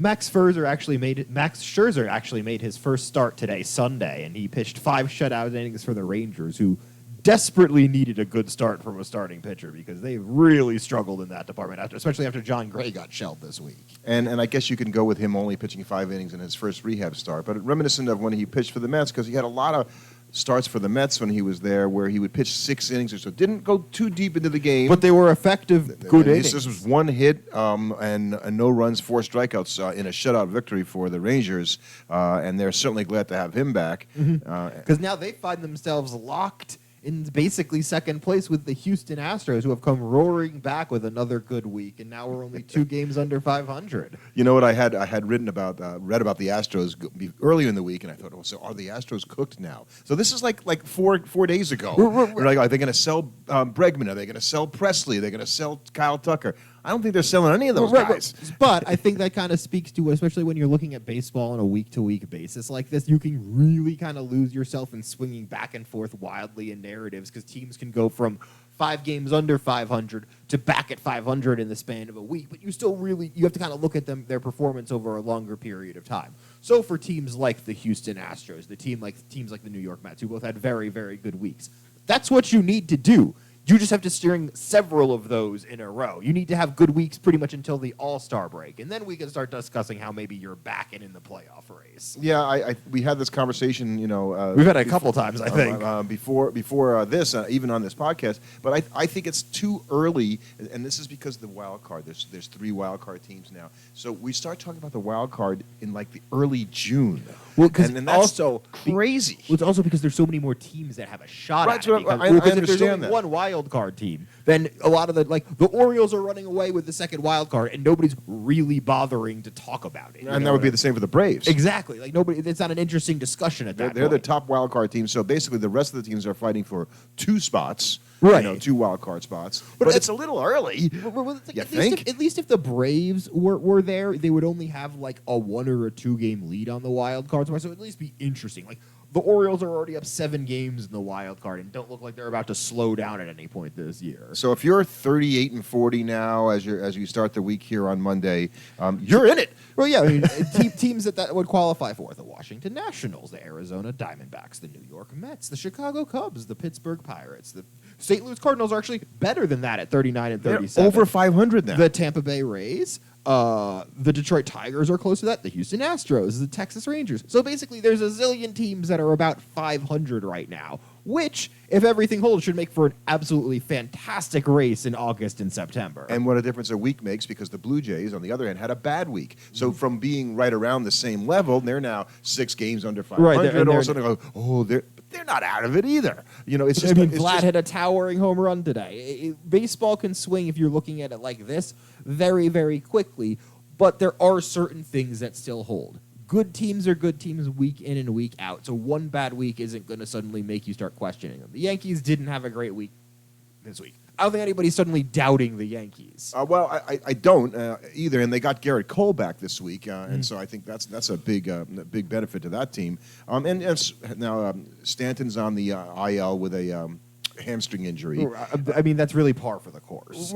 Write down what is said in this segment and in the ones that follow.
Max Scherzer actually made his first start today, Sunday, and he pitched 5 shutout innings for the Rangers, who desperately needed a good start from a starting pitcher because they really struggled in that department, especially after John Gray got shelled this week. And I guess you can go with him only pitching 5 innings in his first rehab start, but reminiscent of when he pitched for the Mets, because he had a lot of starts for the Mets when he was there where he would pitch 6 innings or so. Didn't go too deep into the game. But they were effective, good innings. This was 1 hit and no runs, 4 strikeouts in a shutout victory for the Rangers, and they're certainly glad to have him back. Because now they find themselves locked in basically second place with the Houston Astros, who have come roaring back with another good week, and now we're only 2 games under 500. You know what I had read about the Astros earlier in the week, and I thought, so are the Astros cooked now? So this is like 4 days ago. We're like, are they going to sell Bregman? Are they going to sell Presley? Are they going to sell Kyle Tucker? I don't think they're selling any of those guys. But I think that kind of speaks to, especially when you're looking at baseball on a week-to-week basis like this, you can really kind of lose yourself in swinging back and forth wildly in narratives because teams can go from 5 games under 500 to back at 500 in the span of a week. But you still you have to kind of look at their performance over a longer period of time. So for teams like the Houston Astros, teams like the New York Mets, who both had very, very good weeks, that's what you need to do. You just have to string several of those in a row. You need to have good weeks pretty much until the All-Star break, and then we can start discussing how maybe you're back and in the playoff race. Yeah, we had this conversation, we've had it a couple times, I think. Before this, even on this podcast, but I think it's too early, and this is because of the wild card. There's 3 wild card teams now. So we start talking about the wild card in like the early June. Well, because and that's also crazy. Well, it's also because there's so many more teams that have a shot at it. I if there's understand only that. one wild card team, then a lot of the Orioles are running away with the second wild card, and nobody's really bothering to talk about it. And that would be the same for the Braves. Exactly. Like it's not an interesting discussion at that point. They're the top wild card team, so basically the rest of the teams are fighting for 2 spots. Right. 2 wild card spots. But it's a little early. At least if the Braves were there, they would only have like a 1 or a 2 game lead on the wild card. So it would at least be interesting. Like the Orioles are already up 7 games in the wild card and don't look like they're about to slow down at any point this year. So if you're 38-40 now, as you start the week here on Monday, you're in it. Well, yeah, I mean, teams that would qualify for the Washington Nationals, the Arizona Diamondbacks, the New York Mets, the Chicago Cubs, the Pittsburgh Pirates, the St. Louis Cardinals are actually better than that at 39 and 37. They're over 500 now. The Tampa Bay Rays, the Detroit Tigers are close to that. The Houston Astros, the Texas Rangers. So basically, there's a zillion teams that are about 500 right now, which, if everything holds, should make for an absolutely fantastic race in August and September. And what a difference a week makes, because the Blue Jays, on the other hand, had a bad week. So from being right around the same level, they're now 6 games under 500. Right, all of a sudden, they're not out of it either. It's just. Vlad hit a towering home run today. Baseball can swing, if you're looking at it like this, very, very quickly. But there are certain things that still hold. Good teams are good teams week in and week out. So one bad week isn't going to suddenly make you start questioning them. The Yankees didn't have a great week this week. I don't think anybody's suddenly doubting the Yankees. I don't either, and they got Garrett Cole back this week, and so I think that's a big benefit to that team. And now Stanton's on the IL with a hamstring injury. I mean, that's really par for the course.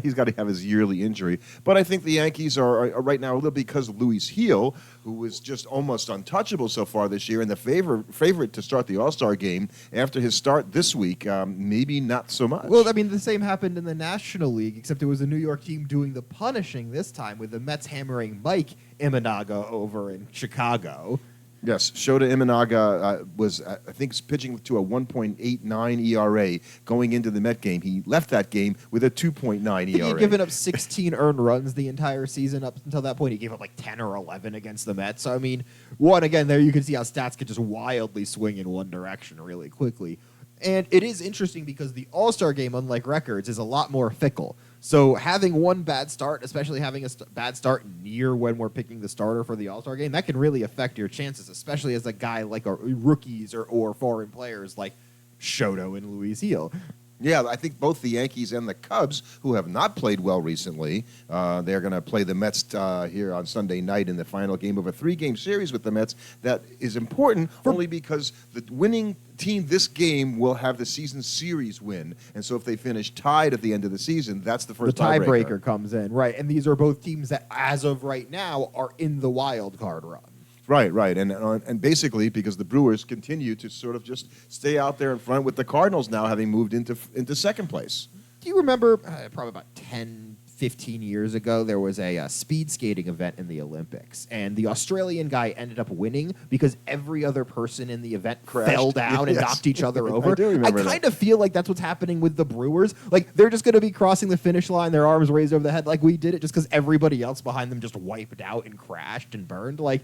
He's got to have his yearly injury. But I think the Yankees are right now, a little because of Luis Gil, who was just almost untouchable so far this year, and the favorite to start the All-Star game after his start this week, maybe not so much. Well, I mean, the same happened in the National League, except it was a New York team doing the punishing this time, with the Mets hammering Mike Imanaga over in Chicago. Yes, Shota Imanaga was, I think, pitching to a 1.89 ERA going into the Met game. He left that game with a 2.9 ERA. He had given up 16 earned runs the entire season up until that point. He gave up like 10 or 11 against the Mets. So, I mean, again, there you can see how stats could just wildly swing in one direction really quickly. And it is interesting because the All-Star game, unlike records, is a lot more fickle. So having one bad start, especially having a bad start near when we're picking the starter for the All-Star game, that can really affect your chances, especially as a guy like rookies or foreign players like Shoto and Luis Gil. Yeah, I think both the Yankees and the Cubs, who have not played well recently, they're going to play the Mets here on Sunday night in the final game of a 3-game series with the Mets. That is important only because the winning team this game will have the season series win. And so if they finish tied at the end of the season, that's the first tiebreaker comes in. Right, and these are both teams that, as of right now, are in the wild card run. Right, and basically because the Brewers continue to sort of just stay out there in front with the Cardinals now having moved into second place. Do you remember probably about 10, 15 years ago, there was a speed skating event in the Olympics, and the Australian guy ended up winning because every other person in the event fell down and knocked each other over. I do remember kind of feel like that's what's happening with the Brewers. Like, they're just going to be crossing the finish line, their arms raised over the head like we did it, just because everybody else behind them just wiped out and crashed and burned. Like,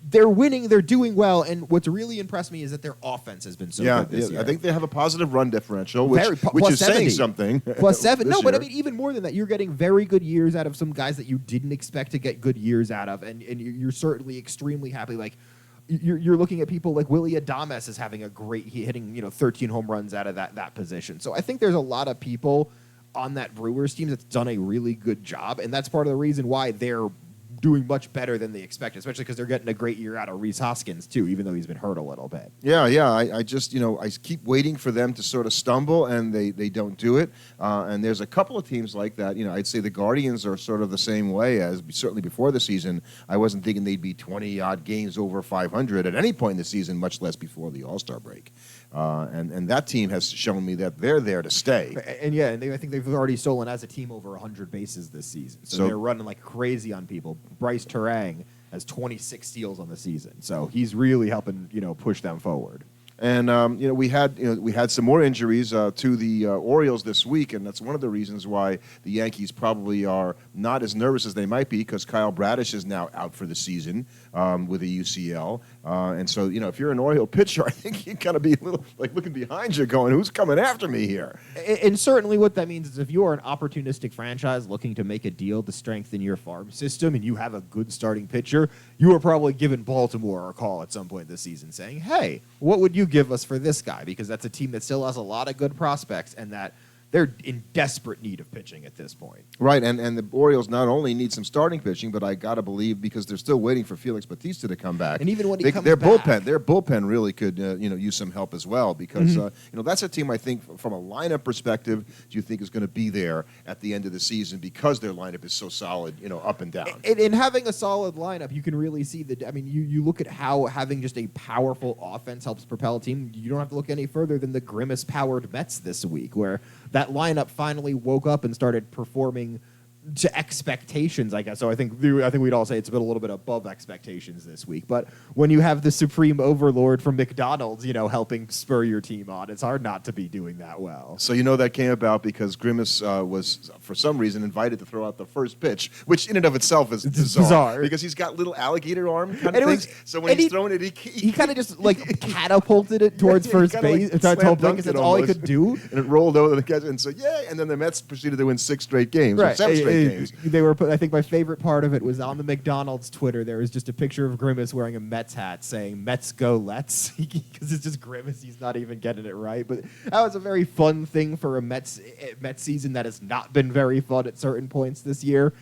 they're winning, they're doing well, and what's really impressed me is that their offense has been so good this year. I think they have a positive run differential, which is 70. saying something. Plus 7. No, year. but I mean, even more than that, you're getting very good years out of some guys that you didn't expect to get good years out of, and you're certainly extremely happy. Like, you're looking at people like Willie Adames is having a great hitting 13 home runs out of that position. So I think there's a lot of people on that Brewers team that's done a really good job, and that's part of the reason why they're doing much better than they expected, especially because they're getting a great year out of Rhys Hoskins too, even though he's been hurt a little bit. Yeah. I just I keep waiting for them to sort of stumble, and they don't do it. And there's a couple of teams like that. I'd say the Guardians are sort of the same way. As certainly before the season, I wasn't thinking they'd be 20-odd games over 500 at any point in the season, much less before the All-Star break. And that team has shown me that they're there to stay. And I think they've already stolen as a team over 100 bases this season. So they're running like crazy on people. Bryce Terang has 26 steals on the season. So he's really helping, push them forward. And we had some more injuries to the Orioles this week, and that's one of the reasons why the Yankees probably are not as nervous as they might be, because Kyle Bradish is now out for the season with a UCL. And so, if you're an Oriole pitcher, I think you kind of be a little like looking behind you, going, "Who's coming after me here?" And certainly, what that means is if you are an opportunistic franchise looking to make a deal to strengthen your farm system, and you have a good starting pitcher, you are probably giving Baltimore a call at some point this season, saying, "Hey, what would you give us for this guy?" Because that's a team that still has a lot of good prospects, and that they're in desperate need of pitching at this point. Right, and the Orioles not only need some starting pitching, but I got to believe, because they're still waiting for Felix Bautista to come back. And even when he comes their back, bullpen really could use some help as well, because that's a team I think from a lineup perspective, do you think is going to be there at the end of the season, because their lineup is so solid, up and down. And having a solid lineup, you can really see that. I mean, you look at how having just a powerful offense helps propel a team. You don't have to look any further than the Grimace-powered Mets this week, where that lineup finally woke up and started performing to expectations, I guess. So I think we'd all say it's been a little bit above expectations this week. But when you have the supreme overlord from McDonald's, helping spur your team on, it's hard not to be doing that well. So that came about because Grimace was, for some reason, invited to throw out the first pitch, which in and of itself is bizarre. Because he's got little alligator arm kind of things. So when he's throwing it, he kind of just like catapulted it towards first base. That's all he could do. And it rolled over the catch. And so, and then the Mets proceeded to win 6 straight games. Right. Or 7 straight games. They were. I think my favorite part of it was on the McDonald's Twitter. There was just a picture of Grimace wearing a Mets hat saying "Mets go Let's," because it's just Grimace. He's not even getting it right. But that was a very fun thing for a Mets season that has not been very fun at certain points this year.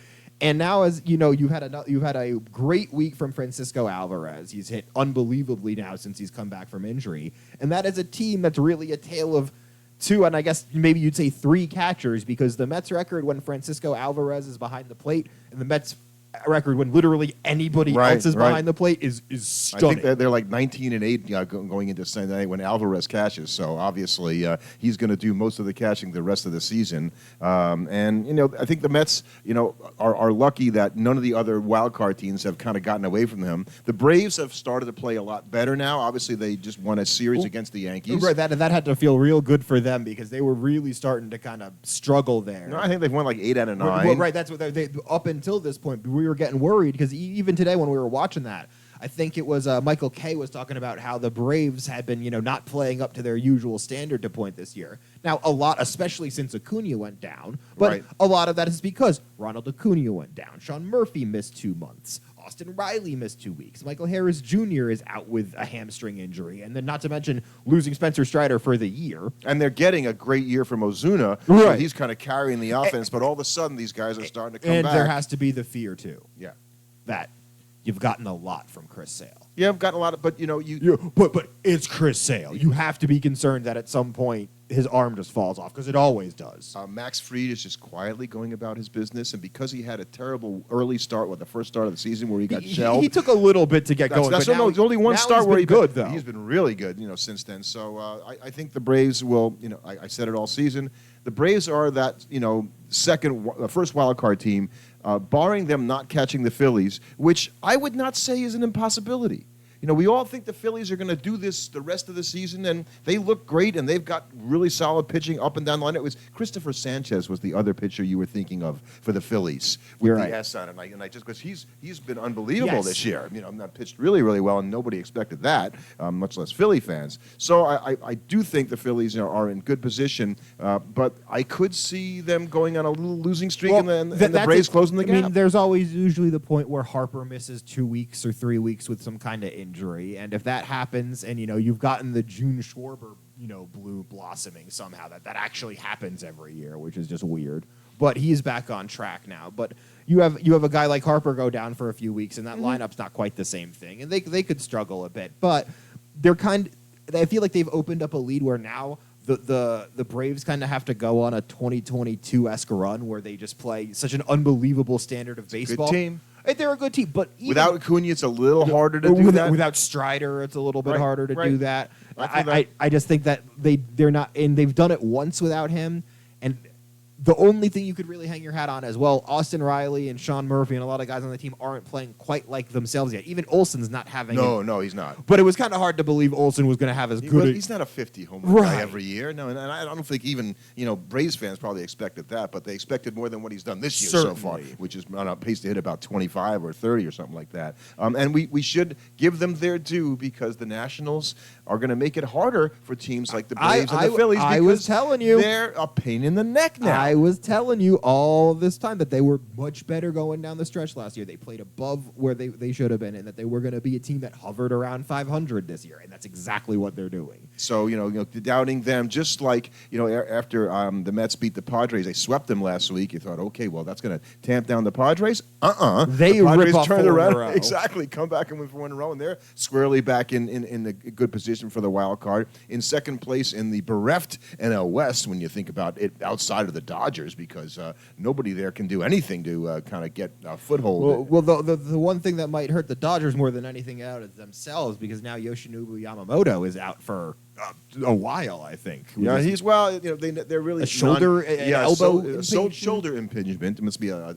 And now, as you know, you've had a great week from Francisco Alvarez. He's hit unbelievably now since he's come back from injury, and that is a team that's really a tale of 2, and I guess maybe you'd say 3 catchers, because the Mets record when Francisco Alvarez is behind the plate and the Mets record when literally anybody else is behind the plate is stunning. I think they're like 19-8 going into Sunday when Alvarez catches. So obviously he's going to do most of the catching the rest of the season. And I think the Mets are lucky that none of the other wild card teams have kind of gotten away from them. The Braves have started to play a lot better now. Obviously they just won a series against the Yankees. Right, that had to feel real good for them, because they were really starting to kind of struggle there. No, I think they've won like 8 out of 9. Well, right, that's what they up until this point. We were getting worried, because even today when we were watching that, I think it was Michael Kay was talking about how the Braves had been, not playing up to their usual standard to point this year. Now, a lot, especially since Acuna went down, but Right. a lot of that is because Ronald Acuna went down. Sean Murphy missed 2 months. Austin Riley missed 2 weeks. Michael Harris Jr. is out with a hamstring injury. And then not to mention losing Spencer Strider for the year. And they're getting a great year from Ozuna. Right. So he's kind of carrying the offense, but all of a sudden these guys are starting to come And back. there has to be the fear, too, yeah. that you've gotten a lot from Chris Sale. Yeah, I've gotten a lot of, but But it's Chris Sale. You have to be concerned that at some point his arm just falls off, because it always does. Max Fried is just quietly going about his business, and because he had a terrible early start with the first start of the season where he got shelled. He took a little bit to get going. That's but now there's only one now start he's where been good, though. He's been really good, since then. So I think the Braves will, I said it all season. The Braves are that, first wild card team, barring them not catching the Phillies, which I would not say is an impossibility. We all think the Phillies are going to do this the rest of the season, and they look great, and they've got really solid pitching up and down the line. It was Christopher Sanchez was the other pitcher you were thinking of for the Phillies with You're the right. S on it. And I just because he's been unbelievable Yes. this year. Not pitched really, really well, and nobody expected that, much less Philly fans. So I do think the Phillies are in good position, but I could see them going on a little losing streak and the Braves closing the gap. I mean, there's always usually the point where Harper misses 2 weeks or 3 weeks with some kind of injury, and if that happens, and you've gotten the June Schwarber, blue blossoming somehow, that actually happens every year, which is just weird. But he's back on track now. But you have a guy like Harper go down for a few weeks, and that lineup's not quite the same thing, and they could struggle a bit. But I feel like they've opened up a lead where now the Braves kind of have to go on a 2022-esque run where they just play such an unbelievable standard of baseball. Good team. They're a good team, but even Without Acuna, it's a little harder to do that. Without Strider, it's a little bit Right, harder to right. do that. I feel that. I just think that they're not, and they've done it once without him, and the only thing you could really hang your hat on as well, Austin Riley and Sean Murphy and a lot of guys on the team aren't playing quite like themselves yet. Even Olsen's not having No, he's not. But it was kind of hard to believe Olsen was going to have as good. He's not a 50 home run guy Right. every year. No, and I don't think even Braves fans probably expected that, but they expected more than what he's done this year so far, Certainly. which is on a pace to hit about 25 or 30 or something like that. And we should give them their due because the Nationals are going to make it harder for teams like the Braves and the Phillies. I was because telling you. they're a pain in the neck now. I was telling you all this time that they were much better going down the stretch last year. They played above where they should have been, and that they were going to be a team that hovered around 500 this year, and that's exactly what they're doing. So, doubting them, just like, after the Mets beat the Padres, they swept them last week. You thought, okay, well, that's going to tamp down the Padres. They the Padres rip off turned 4 in a around. row. Exactly. Come back and win for 1 in a row, and they're squarely back in the good position for the wild card. In second place in the bereft NL West, when you think about it, outside of the Dodgers, because nobody there can do anything to kind of get a foothold. Well, the one thing that might hurt the Dodgers more than anything out is themselves, because now Yoshinobu Yamamoto is out for a while, I think. Yeah, they're really A shoulder, an elbow shoulder impingement. It must be a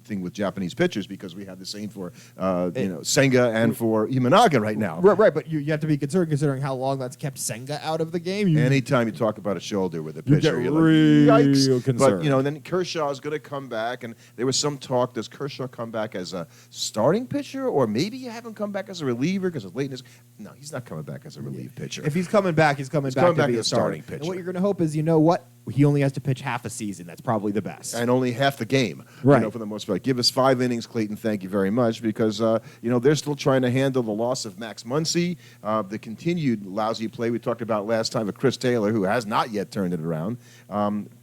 thing with Japanese pitchers because we have the same for Senga and for Imanaga right now. Right, but you have to be concerned considering how long that's kept Senga out of the game. Anytime you talk about a shoulder with a You pitcher, get you're real like, yikes. concerned. But then Kershaw is going to come back, and there was some talk: does Kershaw come back as a starting pitcher, or maybe you have him come back as a reliever because of lateness? No, he's not coming back as a relief pitcher. If he's coming back, he's coming back to be a starting pitcher. And what you're going to hope is, what? He only has to pitch half a season. That's probably the best. And only half the game, Right. for the most part. Give us 5 innings, Clayton. Thank you very much, because they're still trying to handle the loss of Max Muncy, the continued lousy play we talked about last time of Chris Taylor, who has not yet turned it around.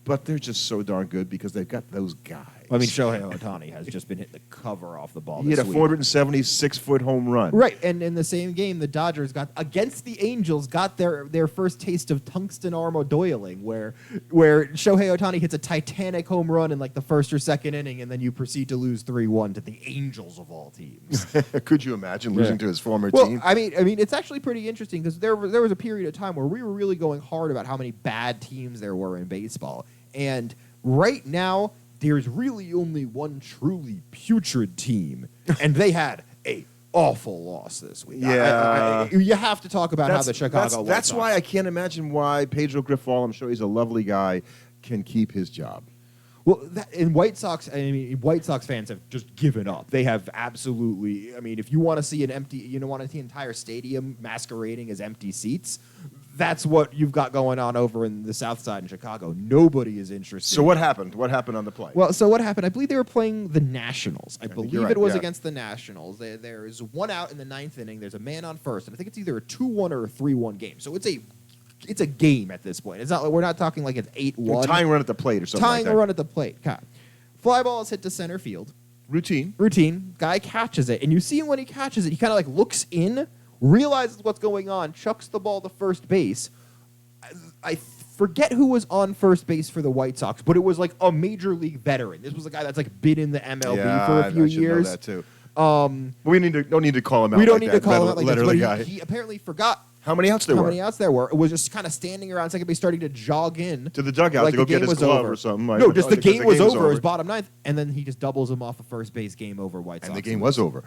But they're just so darn good because they've got those guys. I mean, Shohei Ohtani has just been hitting the cover off the ball. He hit a this week. 476-foot home run. Right, and in the same game, the Dodgers got against the Angels, got their first taste of tungsten arm doiling, where Shohei Ohtani hits a titanic home run in like the first or second inning, and then you proceed to lose 3-1 to the Angels of all teams. Could you imagine losing to his former Well, team? I mean, it's actually pretty interesting because there was a period of time where we were really going hard about how many bad teams there were in baseball, and right now there's really only one truly putrid team, and they had a awful loss this week. Yeah. You have to talk about how the Chicago White That's Sox- why I can't imagine why Pedro Grifol, I'm sure he's a lovely guy, can keep his job. Well, White Sox fans have just given up. They have absolutely. I mean, if you want to see an entire stadium masquerading as empty seats, that's what you've got going on over in the South Side in Chicago. Nobody is interested. So what happened? What happened on the play? Well, so what happened? I believe they were playing the Nationals. I believe right, it was yeah. against the Nationals. There is one out in the ninth inning. There's a man on first, and I think it's either a 2-1 or a 3-1 game. So it's a game at this point. We're not talking like it's 8-1. Tying run at the plate or something like that. Tying a run at the plate. Okay. Fly ball is hit to center field. Routine. Guy catches it, and you see him when he catches it. He kind of like looks in, realizes what's going on, chucks the ball to first base. I forget who was on first base for the White Sox, but it was like a major league veteran. This was a guy that's like been in the MLB for a few years. Know that too. We don't need to call him out. We don't like need that. to call him out like Letter this. the But guy. he apparently forgot How many outs there were? It was just kind of standing around second base, starting to jog in To the dugout like to go the game get his was glove over. or something. Like, No, just the because game was over. over. His bottom ninth, and then he just doubles him off of first base. Game over. White Sox. And the game was over.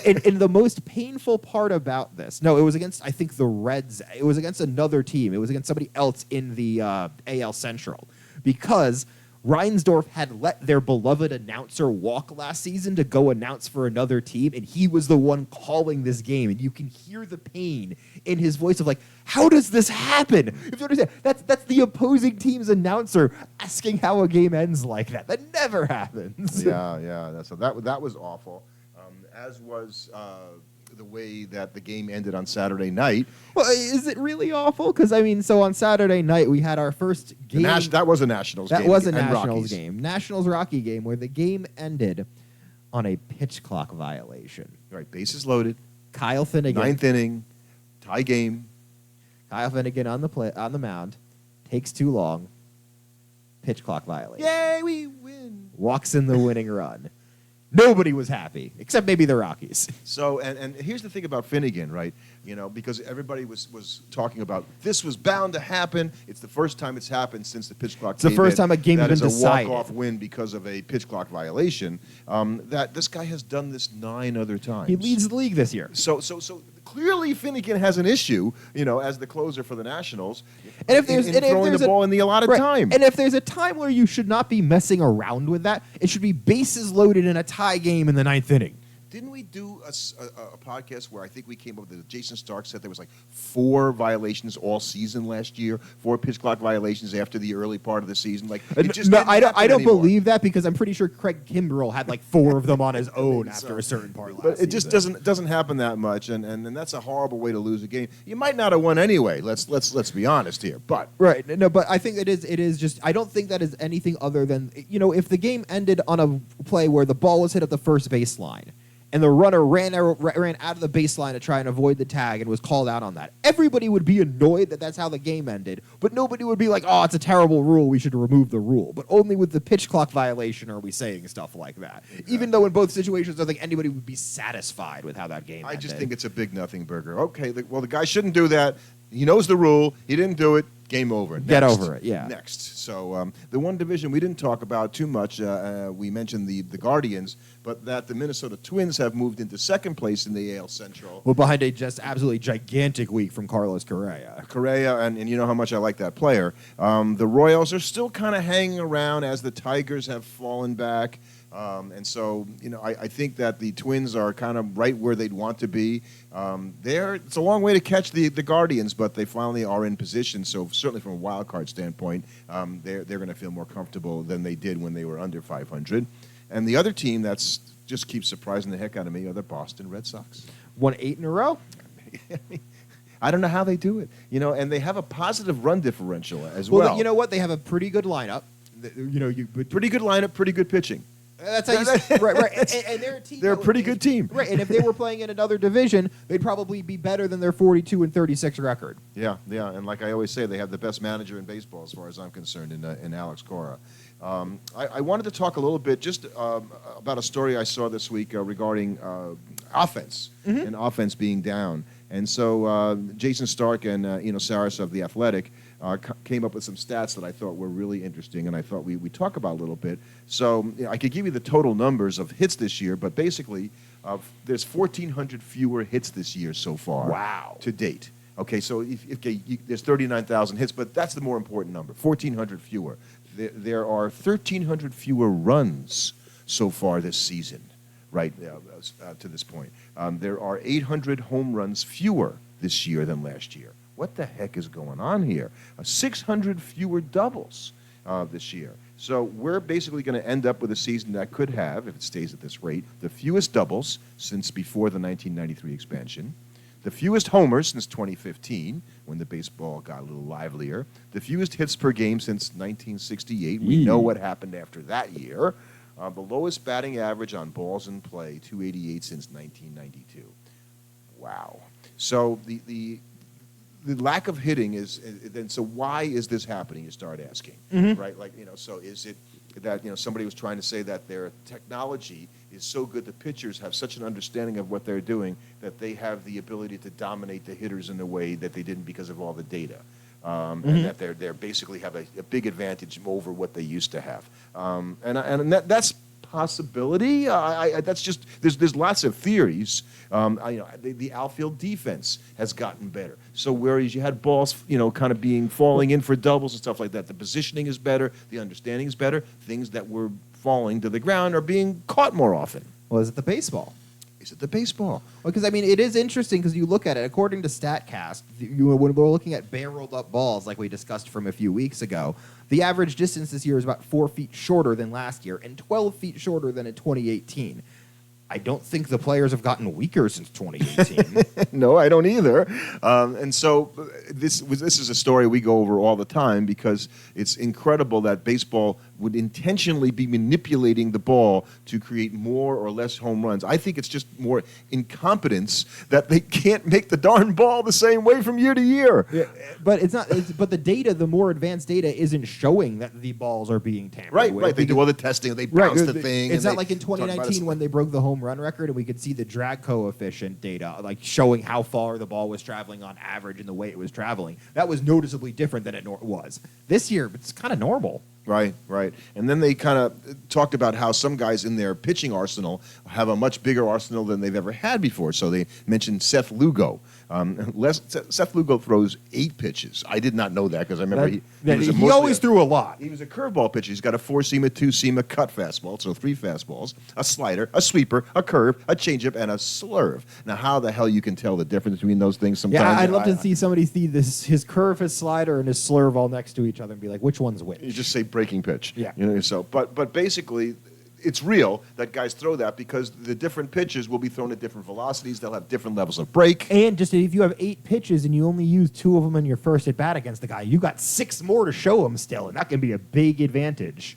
And the most painful part about this, no, it was against, I think, the Reds. It was against another team. It was against somebody else in the AL Central, because Reinsdorf had let their beloved announcer walk last season to go announce for another team, and he was the one calling this game. And you can hear the pain in his voice of like, how does this happen? If you understand, that's the opposing team's announcer asking how a game ends like that. That never happens. Yeah. So that was awful. As was the way that the game ended on Saturday night. Well, is it really awful? Because, I mean, so on Saturday night, we had our first game. That was a Nationals game. That was a and Nationals Rockies. game. Nationals-Rocky game where the game ended on a pitch clock violation. Right, bases loaded. Kyle Finnegan. Ninth inning, tie game. Kyle Finnegan on the mound. Takes too long. Pitch clock violation. Yay, we win. Walks in the winning run. Nobody was happy, except maybe the Rockies. So, and here's the thing about Finnegan, right? You know, because everybody was talking about this was bound to happen. It's the first time it's happened since the pitch clock. It's the first time a game's been decided. That is a walk-off win because of a pitch clock violation. That this guy has done this 9 other times. He leads the league this year. So clearly Finnegan has an issue, you know, as the closer for the Nationals. And if there's throwing the ball in the allotted time. And if there's a time where you should not be messing around with that, it should be bases loaded in a tie game in the ninth inning. Didn't we do a podcast where I think we came up with Jason Stark said there was like 4 violations all season last year, 4 pitch clock violations after the early part of the season? Like, it just didn't happen I don't anymore. believe that, because I'm pretty sure Craig Kimbrell had like 4 of them on his own after a certain part last But it just season. doesn't happen that much, and that's a horrible way to lose a game. You might not have won anyway. Let's be honest here. But right, no, but I think it is just, I don't think that is anything other than, you know, if the game ended on a play where the ball was hit at the first baseline and the runner ran out of the baseline to try and avoid the tag and was called out on that, everybody would be annoyed that that's how the game ended, but nobody would be like, oh, it's a terrible rule, we should remove the rule. But only with the pitch clock violation are we saying stuff like that. Exactly. Even though in both situations I think anybody would be satisfied with how that game ended. I just think it's a big nothing burger. Okay, well, the guy shouldn't do that. He knows the rule. He didn't do it. Game over. Next. Get over it, yeah. Next. So the one division we didn't talk about too much, we mentioned the Guardians, but that the Minnesota Twins have moved into second place in the AL Central. Well, behind a just absolutely gigantic week from Carlos Correa. And you know how much I like that player. The Royals are still kind of hanging around as the Tigers have fallen back. And so, you know, I think that the Twins are kind of right where they'd want to be. It's a long way to catch the Guardians, but they finally are in position. So certainly from a wild card standpoint, they're going to feel more comfortable than they did when they were under 500. And the other team that's just keeps surprising the heck out of me are the Boston Red Sox. Won 8 in a row? I don't know how they do it. You know, and they have a positive run differential as well. Well, you know what? They have a pretty good lineup. Pretty good lineup, pretty good pitching. That's how you right. And they're a team. They're a pretty good team. Right, and if they were playing in another division, they'd probably be better than their 42-36 record. Yeah, and like I always say, they have the best manager in baseball, as far as I'm concerned, in Alex Cora. I wanted to talk a little bit just about a story I saw this week regarding offense and offense being down. And so Jason Stark and Saris of The Athletic came up with some stats that I thought were really interesting, and I thought we talk about a little bit. So I could give you the total numbers of hits this year, but basically there's 1,400 fewer hits this year so far. Wow. To date. Okay, so there's 39,000 hits, but that's the more important number, 1,400 fewer. there are 1,300 fewer runs so far this season, right, to this point. There are 800 home runs fewer this year than last year. What the heck is going on here? 600 fewer doubles this year. So we're basically going to end up with a season that could have, if it stays at this rate, the fewest doubles since before the 1993 expansion, the fewest homers since 2015, when the baseball got a little livelier, the fewest hits per game since 1968. We know what happened after that year. The lowest batting average on balls in play, 288 since 1992. Wow. So the lack of hitting is then. So why is this happening? You start asking, right? Like, so is it that somebody was trying to say that their technology is so good, the pitchers have such an understanding of what they're doing that they have the ability to dominate the hitters in a way that they didn't because of all the data, and that they're basically have a big advantage over what they used to have, and that's possibility. That's just there's lots of theories. The outfield defense has gotten better. So whereas you had balls, kind of falling in for doubles and stuff like that, the positioning is better, the understanding is better. Things that were falling to the ground are being caught more often. Well, is it the baseball? Is it the baseball? Well, because, it is interesting because you look at it, according to StatCast, when we're looking at barreled up balls like we discussed from a few weeks ago, the average distance this year is about 4 feet shorter than last year and 12 feet shorter than in 2018. I don't think the players have gotten weaker since 2018. No, I don't either. And so this is a story we go over all the time because it's incredible that baseball would intentionally be manipulating the ball to create more or less home runs. I think it's just more incompetence that they can't make the darn ball the same way from year to year. Yeah, but it's not. But the data, the more advanced data, isn't showing that the balls are being tampered with. Right. They do all the testing. They bounce the thing. It's not like in 2019 when they broke the home run record and we could see the drag coefficient data, like showing how far the ball was traveling on average and the way it was traveling. That was noticeably different than it was. This year, it's kind of normal. Right. And then they kind of talked about how some guys in their pitching arsenal have a much bigger arsenal than they've ever had before. So they mentioned Seth Lugo. Seth Lugo throws 8 pitches. I did not know that because I remember he always threw a lot. He was a curveball pitcher. He's got a 4-seam, a 2-seam, a cut fastball, so 3 fastballs, a slider, a sweeper, a curve, a changeup, and a slurve. Now, how the hell you can tell the difference between those things sometimes? Yeah, I'd love to see somebody see his curve, his slider, and his slurve all next to each other and be like, which one's which? You just say breaking pitch. Yeah. But basically, it's real that guys throw that because the different pitches will be thrown at different velocities. They'll have different levels of break. And just if you have 8 pitches and you only use 2 of them in your first at bat against the guy, you got 6 more to show him still, and that can be a big advantage.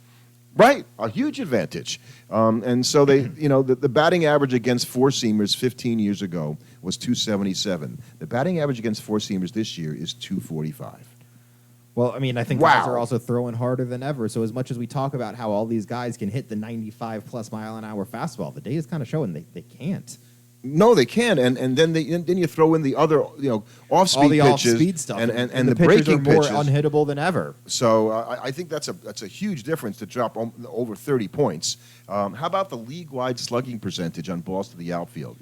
Right, a huge advantage. And so they, the batting average against 4-seamers 15 years ago was 277. The batting average against 4-seamers this year is 245. Well, I think guys are also throwing harder than ever. So as much as we talk about how all these guys can hit the 95-plus mile-an-hour fastball, the data's kind of showing they can't. No, they can, and then you throw in the other off-speed all the pitches off-speed stuff, and the pitchers breaking are more pitches. unhittable than ever. So I think that's a huge difference to drop over 30 points. How about the league-wide slugging percentage on balls to the outfield?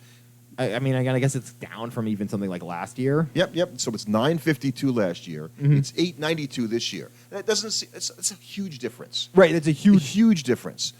I guess it's down from even something like last year. Yep. So it's 952 last year. Mm-hmm. It's 892 this year. That doesn't. It's a huge difference. Right. It's a huge difference.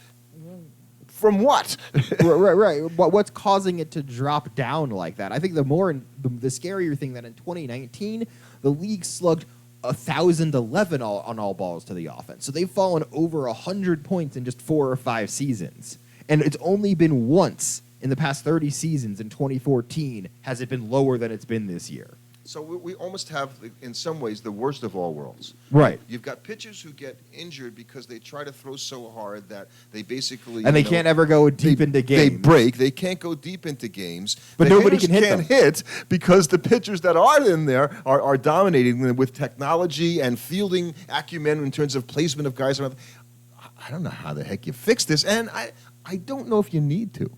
From what? right. What's causing it to drop down like that? I think the scarier thing that in 2019 the league slugged 1,011 on all balls to the offense. So they've fallen over 100 points in just 4 or 5 seasons, and it's only been once in the past 30 seasons in 2014 has it been lower than it's been this year. So we almost have, in some ways, the worst of all worlds. Right. You've got pitchers who get injured because they try to throw so hard that they basically... And they can't ever go deep into games. They break. They can't go deep into games. But nobody can hit them. Hit because the pitchers that are in there are dominating them with technology and fielding acumen in terms of placement of guys around. I don't know how the heck you fix this, and I don't know if you need to.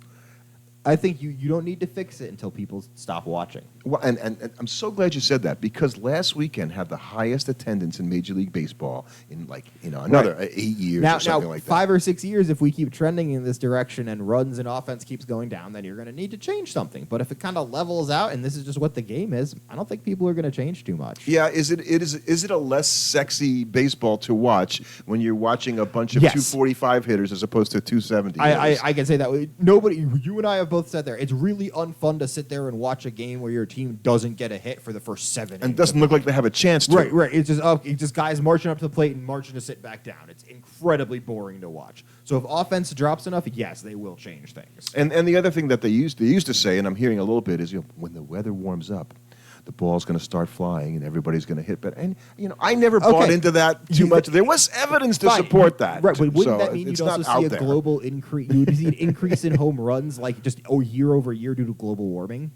I think you don't need to fix it until people stop watching. Well, and I'm so glad you said that, because last weekend had the highest attendance in Major League Baseball in another 8 years or something like that. 5 or 6 years, if we keep trending in this direction and runs and offense keeps going down, then you're going to need to change something. But if it kind of levels out and this is just what the game is, I don't think people are going to change too much. Yeah, is it a less sexy baseball to watch when you're watching a bunch of 245 hitters as opposed to 270 hitters? I can say that. You and I have both said there, it's really unfun to sit there and watch a game where your team doesn't get a hit for the first 7 innings. And doesn't look like they have a chance to. Right. It's just guys marching up to the plate and marching to sit back down. It's incredibly boring to watch. So if offense drops enough, yes, they will change things. And the other thing that they used to say, and I'm hearing a little bit, is when the weather warms up, the ball's going to start flying and everybody's going to hit better. And I never bought into that too much. There was evidence to support that. Right, but wouldn't that mean you'd also see a global increase? You would see an increase in home runs, like just year over year due to global warming.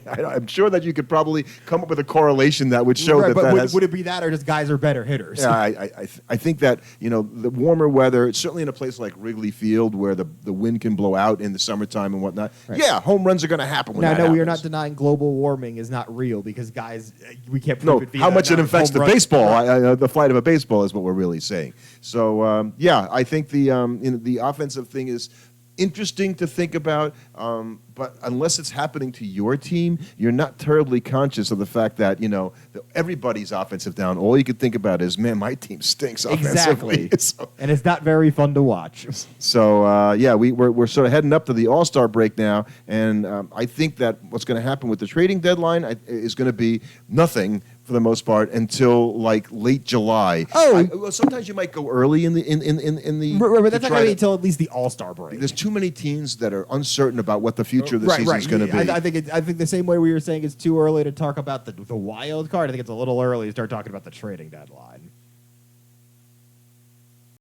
I'm sure that you could probably come up with a correlation that would show that. Would it be that, or just guys are better hitters? Yeah, I think that the warmer weather, certainly in a place like Wrigley Field where the wind can blow out in the summertime and whatnot. Right. Yeah, home runs are going to happen. We are not denying global warming is not real, because guys, we can't prove it. How much it affects the baseball, the flight of a baseball is what we're really saying. So I think the offensive thing is interesting to think about, but unless it's happening to your team, you're not terribly conscious of the fact that everybody's offensive down. All you can think about is, man, my team stinks offensively. Exactly, and it's not very fun to watch. So we're sort of heading up to the All-Star break now, and I think that what's going to happen with the trading deadline is going to be nothing for the most part until like late July. Well, sometimes you might go early in the but that's not going to be until at least the All-Star break. There's too many teams that are uncertain about what the future of the season is going to be. I think the same way we were saying it's too early to talk about the wild card. I think it's a little early to start talking about the trading deadline.